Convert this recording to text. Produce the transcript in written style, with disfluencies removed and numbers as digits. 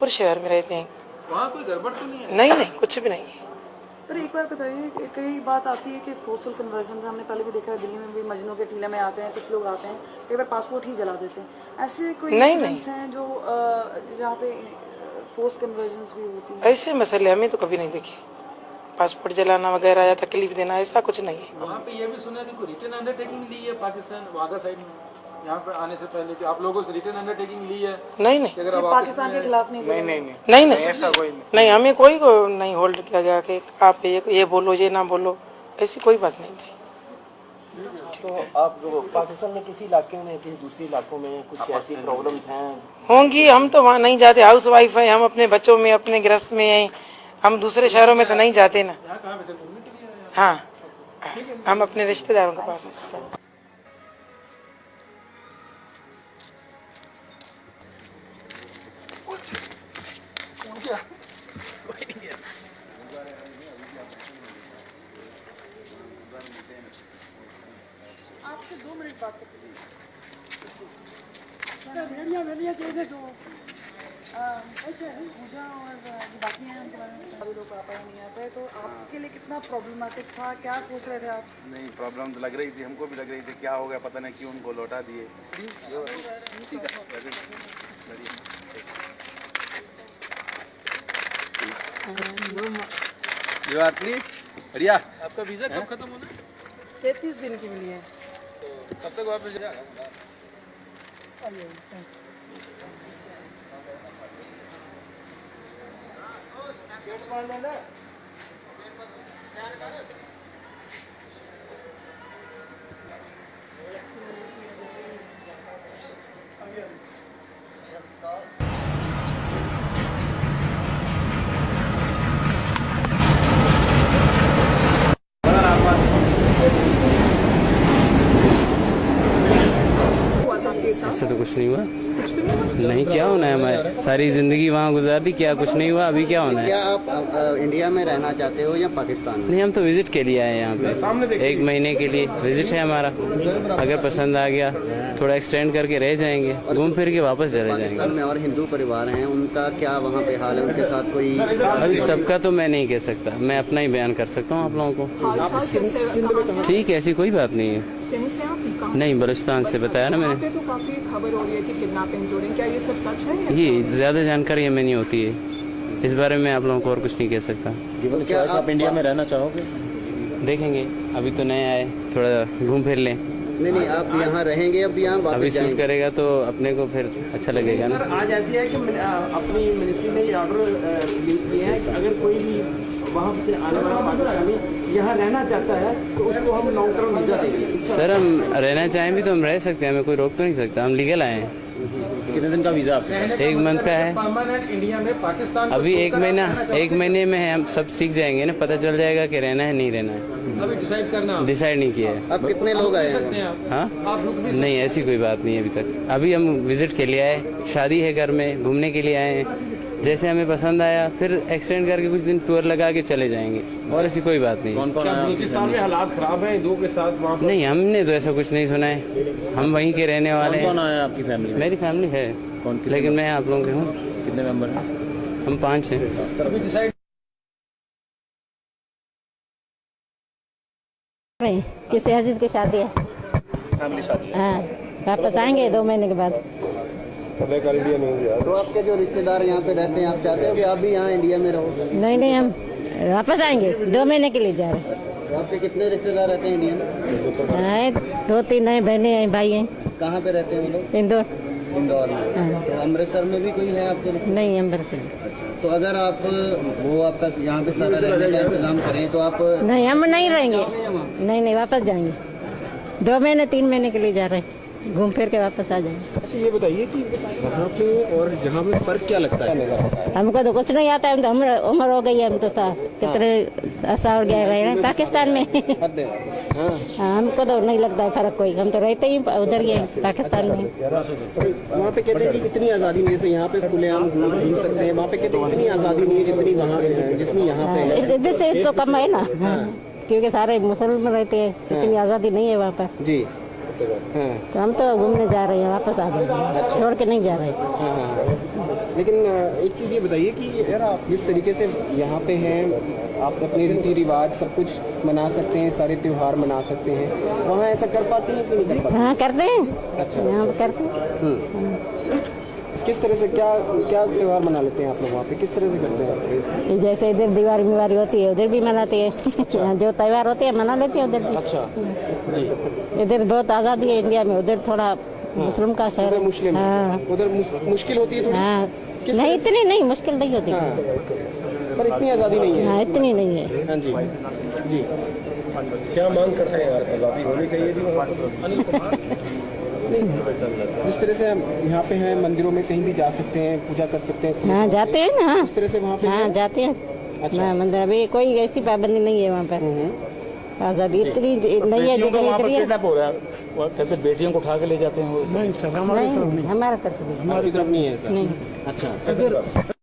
पूरे शहर में रहते हैं। वहाँ कोई गड़बड़ तो नहीं है? नहीं, कुछ भी नहीं है। पर एक बार बताइए, कई बात आती है कि फोर्सफुल कन्वर्जन, हमने पहले भी देखा है, दिल्ली में भी मजनू के टीले में आते हैं कुछ लोग, आते हैं कई बार पासपोर्ट ही जला देते हैं। ऐसे कोई इंसिडेंट्स हैं जो जहाँ पे फोर्स कन्वर्जन भी होती है? ऐसे मसले हमें तो कभी नहीं देखे, पासपोर्ट जलाना वगैरह या तकलीफ देना, ऐसा कुछ नहीं है। वहाँ पे ये भी सुना कि कोई रिटर्न अंडरटेकिंग ली है पाकिस्तान वाघा साइड में, यहाँ पे आने से पहले कि आप लोगों से रिटर्न अंडरटेकिंग ली है? नहीं, अगर आप पाकिस्तान के खिलाफ नहीं? नहीं, ऐसा कोई नहीं, हमें कोई नहीं होल्ड किया गया कि आप ये बोलो ये ना बोलो, ऐसी कोई बात नहीं थी। तो आप जो पाकिस्तान में किसी इलाके में, किसी दूसरे इलाकों में कुछ ऐसी प्रॉब्लम्स हैं होंगी? हम तो वहाँ नहीं जाते, हाउस वाइफ है, हम अपने बच्चों में अपने गृहस्थ में हैं, हम दूसरे शहरों में तो नहीं जाते ना। हाँ, हम अपने रिश्तेदारों के पास हैं। आपसे 2 मिनट बात करते हैं। पूजा और बाकी हैं लोग पापा नहीं आते, तो आपके लिए कितना प्रॉब्लमेटिक था? क्या सोच रहे थे आप? नहीं, प्रॉब्लम तो लग रही थी, हमको भी लग रही थी, क्या हो गया पता नहीं क्यों उनको लौटा दिए। बढ़िया। आपका वीजा कब खत्म होना है? 33 दिन की मिली है। तो कब तक वापस जाएगा? ऐसा तो कुछ नहीं हुआ। नहीं, क्या होना है, हमारे सारी जिंदगी वहाँ गुजार दी, क्या कुछ नहीं हुआ। अभी क्या होना है? क्या आप इंडिया में रहना चाहते हो या पाकिस्तान में? नहीं, हम तो विजिट के लिए आए हैं यहाँ पे, 1 महीने के लिए विजिट है हमारा। अगर पसंद आ गया थोड़ा एक्सटेंड करके रह जाएंगे, घूम फिर के वापस चले जाएंगे। पाकिस्तान में और हिंदू परिवार हैं, उनका क्या वहाँ पे हाल है? उनके साथ कोई? अभी सबका तो मैं नहीं कह सकता, मैं अपना ही बयान कर सकता हूँ आप लोगों को। ठीक है, ऐसी कोई बात नहीं है। नहीं, बलूचिस्तान से बताया ना मैंने। तो काफी खबर हो रही है कि किडनैपिंग्स हो रही हैं, क्या ये सब सच है? ये ज्यादा जानकारी हमें नहीं होती है, इस बारे में आप लोगों को और कुछ नहीं कह सकता। क्या आप इंडिया में रहना चाहोगे? देखेंगे, अभी तो नए आए, थोड़ा घूम फिर लें। नहीं, आप यहाँ रहेंगे? अब यहाँ अभी वापस शूट जाएंगे? करेगा तो अपने को फिर अच्छा लगेगा ना। आज ऐसी है कि अपनी मिनिस्ट्री ने ऑर्डर रिलीज किए हैं कि अगर कोई भी वहाँ से आने वाला पाकिस्तानी यहाँ रहना चाहता है तो उसको हम लॉन्ग टर्म वीजा देंगे। सर, हम रहना चाहें भी तो हम रह सकते हैं, हमें कोई रोक तो नहीं सकता, हम लीगल आए हैं। कितने दिन का वीजा आपका? 1 मंथ का है। परमानेंट इंडिया में पाकिस्तान अभी 1 महीने में है, हम सब सीख जाएंगे ना, पता चल जाएगा कि रहना है नहीं रहना है। अभी डिसाइड करना, डिसाइड नहीं किया है। अब कितने लोग आए सकते हैं? हैं आप? हाँ, आप रुक भी नहीं, ऐसी कोई बात नहीं है अभी तक। अभी हम विजिट के लिए आए, शादी है घर में, घूमने के लिए आए हैं। जैसे हमें पसंद आया फिर एक्सटेंड करके कुछ दिन टूर लगा के चले जाएंगे, और ऐसी कोई बात नहीं। क्या बलूचिस्तान में हालात खराब है हिंदुओं के साथ वहाँ? नहीं, हमने तो ऐसा कुछ नहीं सुना है, हम वहीं के रहने वाले हैं। कौन आया आपकी फैमिली? मेरी फैमिली है, लेकिन मैं आप लोगों के हूँ। कितने मेंबर हैं? हम 5 हैं। अभी डिसाइड किसी अजीज की शादी है, फैमिली शादी? हाँ, वापस आएंगे 2 महीने के बाद। तो आपके जो रिश्तेदार यहाँ पे रहते हैं, आप चाहते हो कि आप भी यहाँ इंडिया में रहो? नहीं, हम वापस आएंगे, 2 महीने के लिए जा रहे तो आपके कितने रिश्तेदार रहते हैं इंडिया में? हैं। 2-3 नए बहनें हैं, भाई हैं। कहाँ पे रहते हैं वो लोग? इंदौर। इंदौर में। हाँ। तो अमृतसर में भी कोई है आपके? नहीं, अंबर से। तो अगर आप वो आपका यहाँ पे सारा रहने का इंतजाम करें तो आप? नहीं, हम नहीं रहेंगे। जाओगे या वहाँ? नहीं, वापस जाएंगे, 2 महीने 3 महीने के लिए जा रहे हैं, घूम फिर के वापस आ जाएंगे। अच्छा, ये बताइए कि वहाँ पे और जहाँ पे फर्क क्या लगता है? हमको तो कुछ नहीं आता है, हम तो उम्र हो गई है, हम तो कितने साल गए रहे हैं पाकिस्तान में। हाँ, हमको तो नहीं लगता है फर्क कोई, हम तो रहते ही उधर ही हैं पाकिस्तान में। वहाँ पे कहते हैं कि इतनी आज़ादी नहीं, जैसे यहाँ पे खुलेआम घूम सकते हैं, वहाँ पे कहते हैं इतनी आज़ादी नहीं है जितनी वहाँ, जितनी यहाँ पे है। इधर से तो कम है ना, क्योंकि सारे मुसलमान रहते हैं, इतनी आज़ादी नहीं है वहाँ पर। जी, आपके घर? हाँ तो हम तो घूमने जा रहे हैं, वापस आ जाएंगे, छोड़ के नहीं जा रहे। हाँ हाँ। लेकिन एक चीज़ ये बताइए कि यार आप जिस तरीके से यहाँ पे हैं, आप अपने रीति रिवाज सब कुछ मना सकते हैं, सारे त्योहार मना सकते हैं, वहाँ ऐसा कर पाती हैं कि नहीं कर पाती? हाँ करते हैं, अच्छा। यहाँ पे करते हैं। किस तरह से क्या क्या त्योहार मना लेते हैं आप लोग वहाँ पे, किस तरह से करते हैं? जैसे इधर दिवाली मिवारी होती है उधर भी मनाते हैं, जो त्योहार होते हैं मना लेते हैं उधर भी। अच्छा जी। इधर बहुत आज़ादी है इंडिया में, उधर थोड़ा मुस्लिम का खैर। उधर मुस्लिम, हाँ उधर मुश्किल होती है थोड़ी। हाँ, नहीं इतनी नहीं मुश्किल नहीं होती। हाँ, पर इतनी आज़ादी नहीं है। हाँ इतनी नहीं है। हाँ जी जी। क्या मांग कर रहे हैं? आज़ादी होनी चाहिए थी वहाँ पर। जिस तरह से हम यहाँ पे हैं, मंदिरों में कहीं भी जा सकते हैं, पूजा कर सकते हैं। हाँ जाते हैं ना। इस तरह से वहाँ पे हाँ जाते हैं। अच्छा। हाँ मंदिर अभी कोई ऐसी पाबंदी नहीं है वहाँ पर, आज़ादी इतनी नहीं है जगह हो रहा है, कहते बेटियों को उठा के ले जाते हैं वो। नहीं हमारा तरफ हमारी तरफ नहीं है ऐसा। नहीं। अच्छा।